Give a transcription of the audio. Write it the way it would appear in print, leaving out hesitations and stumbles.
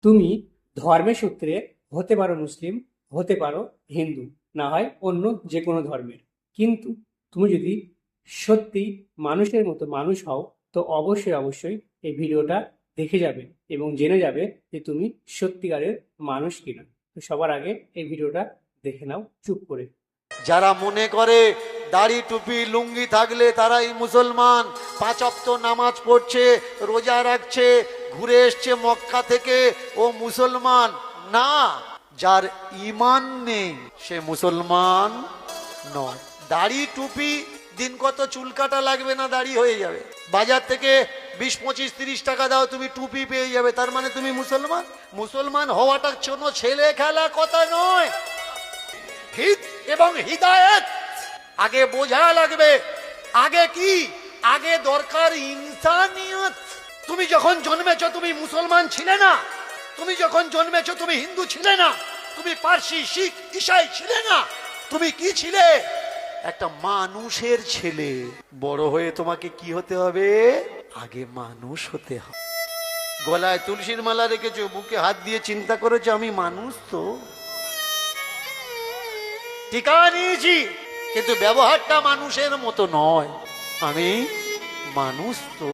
তুমি ধর্মের সূত্রে হতে পারো মুসলিম, হতে পারো হিন্দু, না হয় অন্য যে কোনো ধর্মের। কিন্তু তুমি যদি সত্যি মানুষের মতো মানুষ হও, তো অবশ্যই অবশ্যই এই ভিডিওটা দেখে যাবে এবং জেনে যাবে যে তুমি সত্যিকারের মানুষ কিনা। তো সবার আগে এই ভিডিওটা দেখে নাও চুপ করে। যারা মনে করে দাড়ি টুপি লুঙ্গি থাকলে তারাই মুসলমান, পাঁচ ওয়াক্ত নামাজ পড়ছে, রোজা রাখছে, ঘুরে এসছে মক্কা থেকে, ও মুসলমান না। যার ঈমান নেই সে মুসলমান নয়। দাড়ি টুপি দিন কত চুল কাটা লাগবে না, দাড়ি হয়ে যাবে। বাজার থেকে 20, 25, 30 টাকা দাও, তুমি টুপি পেয়ে যাবে, তার মানে তুমি মুসলমান। মুসলমান হওয়াটা কোনো ছেলে খেলা কথা নয়। হিত এবং হিদায়েত আগে বোঝা লাগবে। আগে কি? আগে দরকার ইনসানিয়ত। তুমি যখন জন্মেছো তুমি মুসলমান ছিলে না। তুমি যখন জন্মেছো তুমি হিন্দু ছিলে না। তুমি পারসি, শিখ, ঈসাই ছিলে না। তুমি কি ছিলে? একটা মানুষের ছেলে। বড় হয়ে তোমাকে কি হতে হবে? আগে মানুষ হতে হবে। গলায় তুলসীর মালা রেখেছো, বুকে হাত দিয়ে চিন্তা করেছো আমি মানুষ তো? টিকা নিয়েছি, কিন্তু ব্যবহারটা মানুষের মতো নয়। আমি মানুষ তো।